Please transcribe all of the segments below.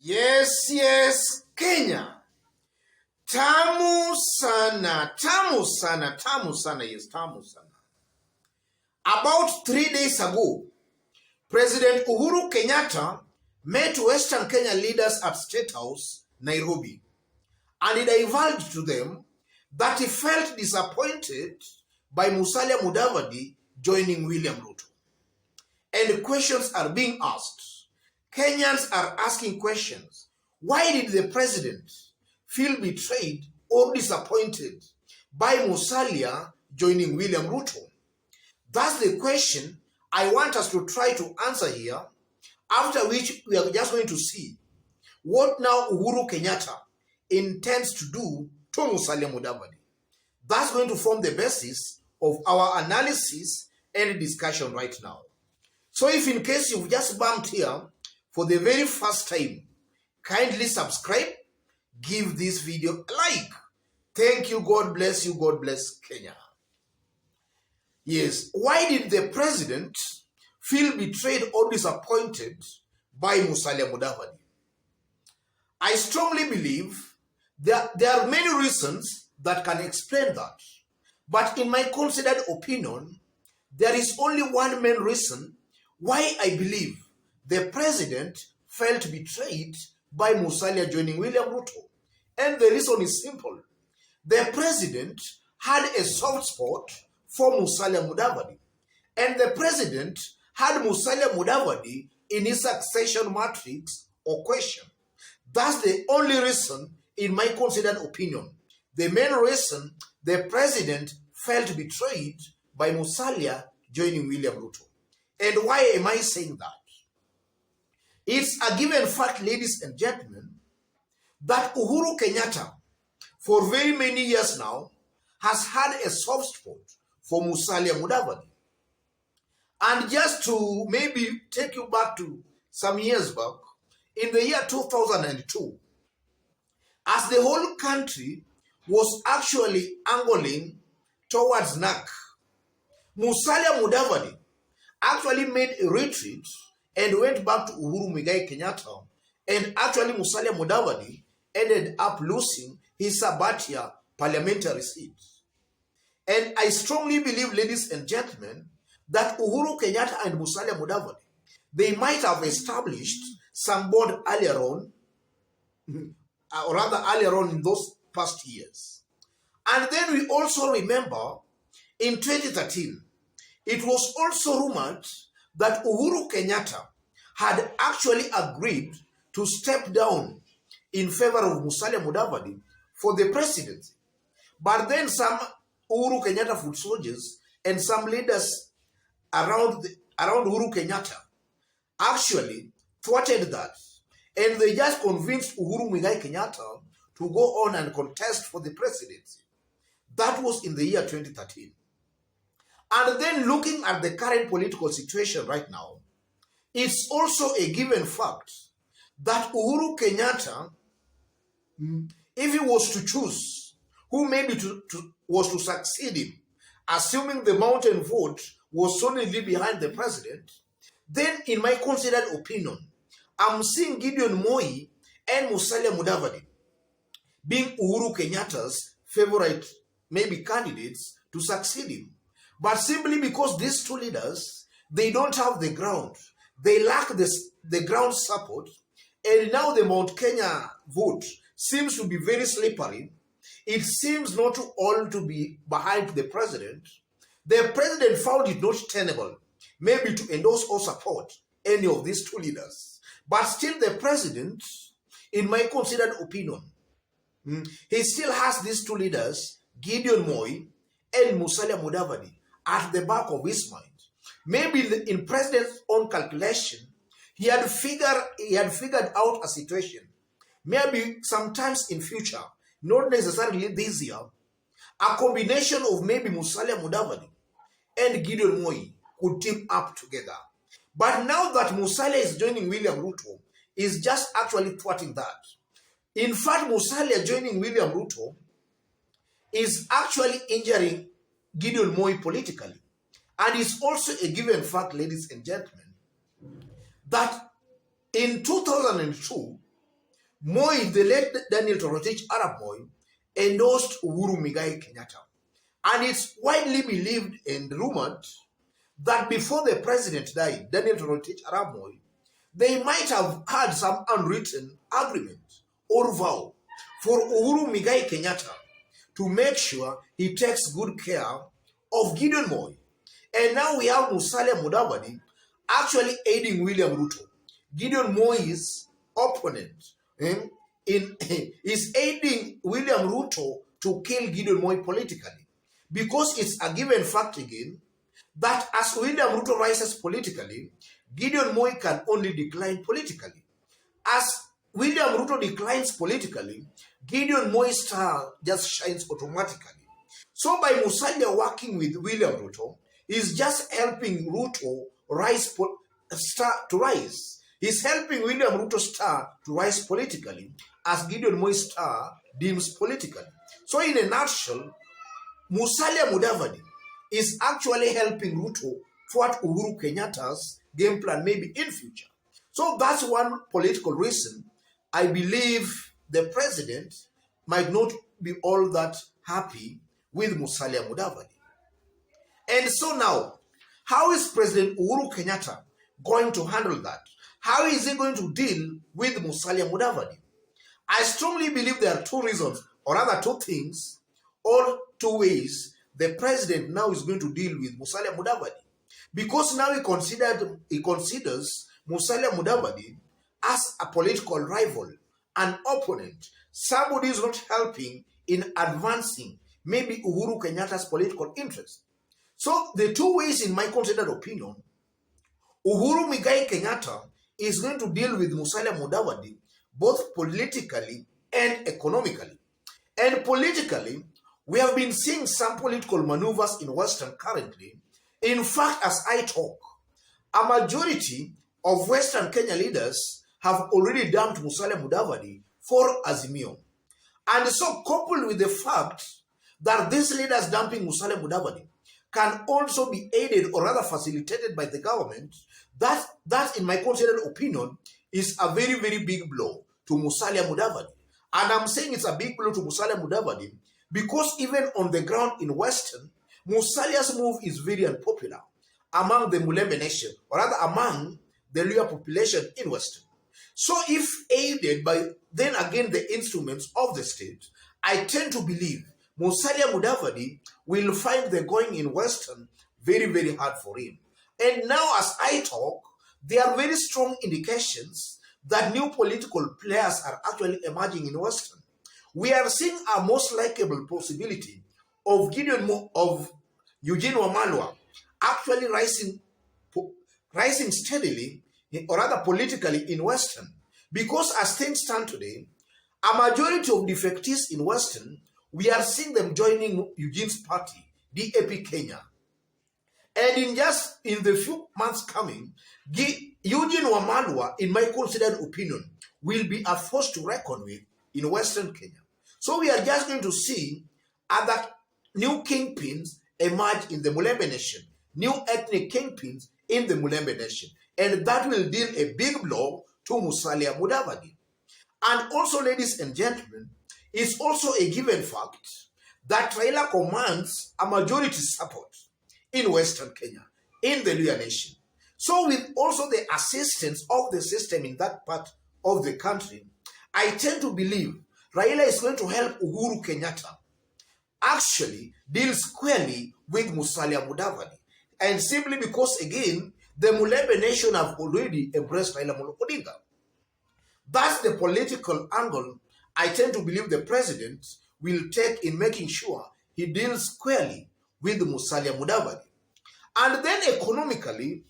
Yes, Kenya. Tamu sana, tamu sana, tamu sana, yes, tamu sana. About 3 days ago, President Uhuru Kenyatta met Western Kenya leaders at State House, Nairobi, and he divulged to them that he felt disappointed by Musalia Mudavadi joining William Ruto. And questions are being asked. Kenyans are asking questions. Why did the president feel betrayed or disappointed by Musalia joining William Ruto? That's the question I want us to try to answer here, after which we are just going to see what now Uhuru Kenyatta intends to do to Musalia Mudavadi. That's going to form the basis of our analysis and discussion right now. So if in case you've just bumped here for the very first time, kindly subscribe, give this video a like. Thank you, God bless you, God bless Kenya. Yes, why did the president feel betrayed or disappointed by Musalia Mudavadi? I strongly believe there are many reasons that can explain that. But in my considered opinion, there is only one main reason why I believe the president felt betrayed by Musalia joining William Ruto. And the reason is simple. The president had a soft spot for Musalia Mudavadi. And the president had Musalia Mudavadi in his succession matrix or question. That's the only reason, in my considered opinion. The main reason the president felt betrayed by Musalia joining William Ruto. And why am I saying that? It's a given fact, ladies and gentlemen, that Uhuru Kenyatta, for very many years now, has had a soft spot for Musalia Mudavadi. And just to maybe take you back to some years back, in the year 2002, as the whole country was actually angling towards NAC, Musalia Mudavadi actually made a retreat and went back to Uhuru Muigai Kenyatta, and actually Musalia Mudavadi ended up losing his Sabatia parliamentary seat. And I strongly believe, ladies and gentlemen, that Uhuru Kenyatta and Musalia Mudavadi, they might have established some bond earlier on, or rather earlier on in those past years. And then we also remember in 2013, it was also rumored that Uhuru Kenyatta had actually agreed to step down in favor of Musalia Mudavadi for the presidency. But then some Uhuru Kenyatta foot soldiers and some leaders around Uhuru Kenyatta actually thwarted that. And they just convinced Uhuru Muigai Kenyatta to go on and contest for the presidency. That was in the year 2013. And then looking at the current political situation right now, it's also a given fact that Uhuru Kenyatta, if he was to choose who maybe was to succeed him, assuming the mountain vote was solidly behind the president, then in my considered opinion, I'm seeing Gideon Moi and Musalia Mudavadi being Uhuru Kenyatta's favorite maybe candidates to succeed him. But simply because these two leaders, they don't have the ground. They lack the ground support. And now the Mount Kenya vote seems to be very slippery. It seems not all to be behind the president. The president found it not tenable maybe to endorse or support any of these two leaders. But still the president, in my considered opinion, he still has these two leaders, Gideon Moi and Musalia Mudavadi, at the back of his mind. Maybe in president's own calculation, he had figured out a situation. Maybe sometimes in future, not necessarily this year, a combination of maybe Musalia Mudavadi and Gideon Moi could team up together. But now that Musalia is joining William Ruto, is just actually thwarting that. In fact, Musalia joining William Ruto is actually injuring Gideon Moi politically. And it's also a given fact, ladies and gentlemen, that in 2002, Moi, the late Daniel Torotich Arab Moi, endorsed Uhuru Muigai Kenyatta. And it's widely believed and rumored that before the president died, Daniel Torotich Arab Moi, they might have had some unwritten agreement or vow for Uhuru Muigai Kenyatta to make sure he takes good care of Gideon Moi. And now we have Musalia Mudavadi actually aiding William Ruto, Gideon Moi's opponent, is aiding William Ruto to kill Gideon Moi politically. Because it's a given fact again that as William Ruto rises politically, Gideon Moi can only decline politically. As William Ruto declines politically, Gideon Moi's star just shines automatically. So by Musalia working with William Ruto, he's just helping Ruto rise. He's helping William Ruto's star to rise politically, as Gideon Moi's star dims politically. So in a nutshell, Musalia Mudavadi is actually helping Ruto thwart Uhuru Kenyatta's game plan maybe in future. So that's one political reason I believe the president might not be all that happy with Musalia Mudavadi. And so now, how is President Uhuru Kenyatta going to handle that? How is he going to deal with Musalia Mudavadi? I strongly believe there are two reasons, or rather two things, or two ways the president now is going to deal with Musalia Mudavadi. Because now he considers Musalia Mudavadi as a political rival, an opponent, somebody who is not helping in advancing maybe Uhuru Kenyatta's political interest. So the two ways, in my considered opinion, Uhuru Muigai Kenyatta is going to deal with Musalia Mudavadi both politically and economically. And politically, we have been seeing some political maneuvers in Western currently. In fact, as I talk, a majority of Western Kenya leaders have already dumped Musalia Mudavadi for Azimio. And so, coupled with the fact that these leaders dumping Musalia Mudavadi can also be aided or rather facilitated by the government, that in my considered opinion, is a very, very big blow to Musalia Mudavadi. And I'm saying it's a big blow to Musalia Mudavadi because even on the ground in Western, Musalia's move is very unpopular among the Mulembe nation, or rather among the Luhya population in Western. So if aided by, then again, the instruments of the state, I tend to believe Musalia Mudavadi will find the going in Western very, very hard for him. And now as I talk, there are very strong indications that new political players are actually emerging in Western. We are seeing a most likable possibility of Eugene Wamalwa actually rising steadily, or rather politically, in Western. Because as things stand today, a majority of defectees in Western, we are seeing them joining Eugene's party, DAP Kenya. And in the few months coming, Eugene Wamalwa, in my considered opinion, will be a force to reckon with in Western Kenya. So we are just going to see other new kingpins emerge in the Mulembe nation, new ethnic kingpins in the Mulembe nation. And that will deal a big blow to Musalia Mudavadi. And also, ladies and gentlemen, it's also a given fact that Raila commands a majority support in Western Kenya, in the Luhya nation. So with also the assistance of the system in that part of the country, I tend to believe Raila is going to help Uhuru Kenyatta actually deal squarely with Musalia Mudavadi. And simply because, again, the Mulembe nation have already embraced Raila Odinga. That's the political angle I tend to believe the president will take in making sure he deals squarely with Musalia Mudavadi. And then economically,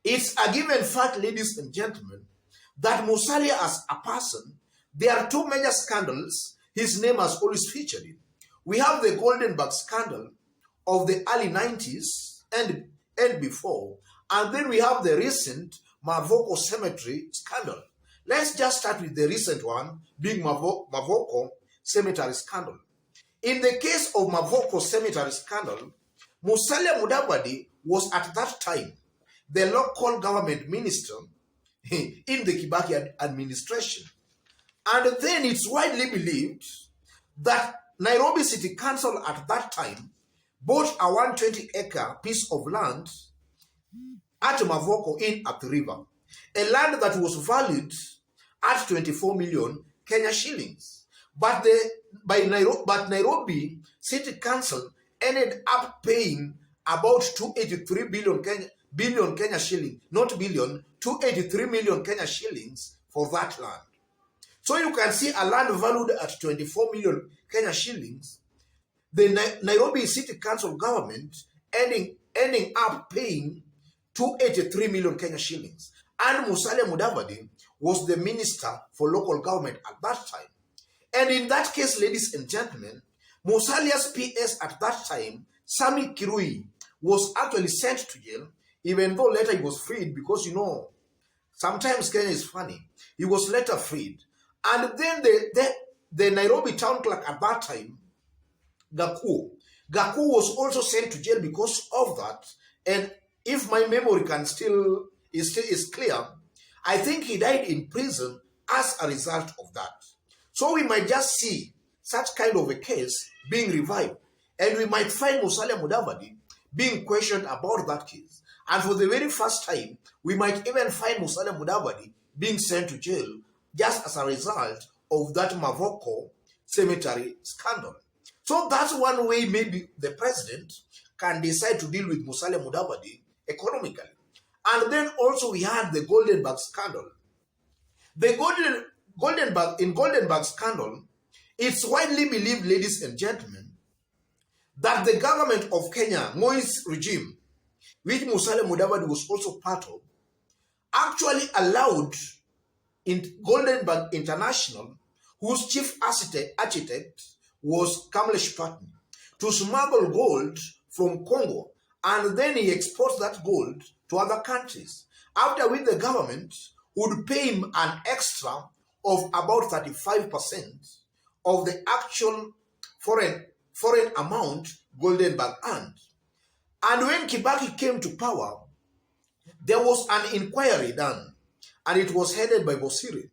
it's a given fact, ladies and gentlemen, that Musalia as a person, there are two major scandals his name has always featured in. We have the Goldenberg scandal of the early 90s and before, and then we have the recent Mavoko Cemetery scandal. Let's just start with the recent one, being Mavoko Cemetery scandal. In the case of Mavoko Cemetery scandal, Musalia Mudavadi was at that time the local government minister in the Kibaki administration. And then it's widely believed that Nairobi City Council at that time bought a 120-acre piece of land at Mavoko in at the river, a land that was valued at 24 million Kenya shillings. But Nairobi City Council ended up paying about 283 billion Kenya shillings, not billion, 283 million Kenya shillings for that land. So you can see a land valued at 24 million Kenya shillings, the Nairobi City Council government ending up paying 283 million Kenya shillings. And Musalia Mudavadi was the minister for local government at that time. And in that case, ladies and gentlemen, Musalia's PS at that time, Sami Kirui, was actually sent to jail, even though later he was freed because, you know, sometimes Kenya is funny. He was later freed. And then the Nairobi town clerk at that time, Gakuo was also sent to jail because of that. And if my memory is clear, I think he died in prison as a result of that. So we might just see such kind of a case being revived, and we might find Musalia Mudavadi being questioned about that case. And for the very first time, we might even find Musalia Mudavadi being sent to jail just as a result of that Mavoko cemetery scandal. So that's one way maybe the president can decide to deal with Musalia Mudavadi economically. And then also we had the Goldenberg scandal. The Goldenberg scandal, it's widely believed, ladies and gentlemen, that the government of Kenya, Moi's regime, which Musalia Mudavadi was also part of, actually allowed in Goldenberg International, whose chief architect was Kamlesh Patni, to smuggle gold from Congo, and then he exports that gold to other countries, after which the government would pay him an extra of about 35% of the actual foreign amount Goldenberg earned. And when Kibaki came to power, there was an inquiry done, and it was headed by Bosiri.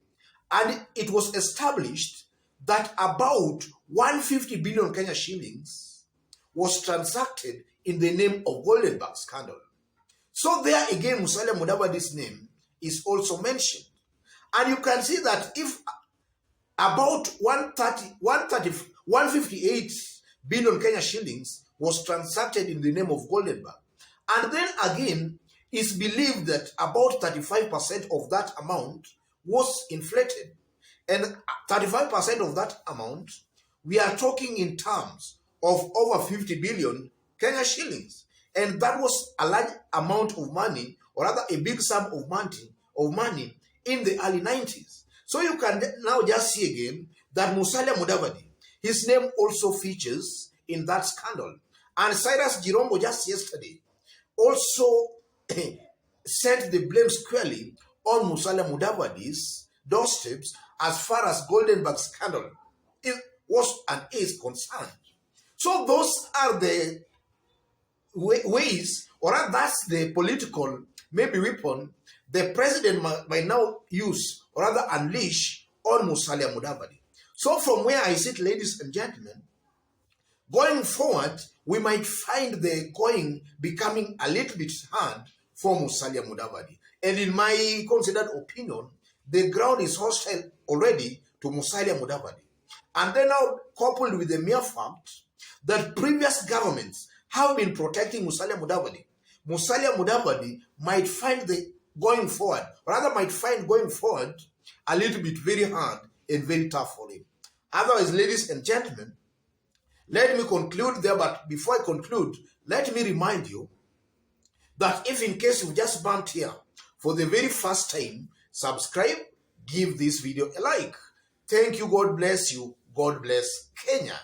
And it was established that about 150 billion Kenya shillings was transacted in the name of Goldenberg scandal. So there again, Musalia Mudavadi's name is also mentioned. And you can see that if about 158 billion Kenya shillings was transacted in the name of Goldenberg, and then again, it's believed that about 35% of that amount was inflated. And 35% of that amount, we are talking in terms of over 50 billion Kenya shillings. And that was a large amount of money, or rather a big sum of money in the early 90s. So you can now just see again that Musalia Mudavadi, his name also features in that scandal. And Cyrus Jirombo just yesterday also set the blame squarely on Musalia Mudavadi's doorsteps as far as Goldenberg scandal was and is concerned. So those are the ways, or that's the political maybe weapon the president might now use, or rather unleash, on Musalia Mudavadi. So from where I sit, ladies and gentlemen, going forward, we might find the going becoming a little bit hard for Musalia Mudavadi. And in my considered opinion, the ground is hostile already to Musalia Mudavadi. And then now coupled with the mere fact that previous governments have been protecting Musalia Mudavadi might find going forward a little bit very hard and very tough for him. Otherwise, ladies and gentlemen, let me conclude there, but before I conclude, let me remind you that if in case you just bumped here for the very first time, subscribe, give this video a like. Thank you, God bless you, God bless Kenya.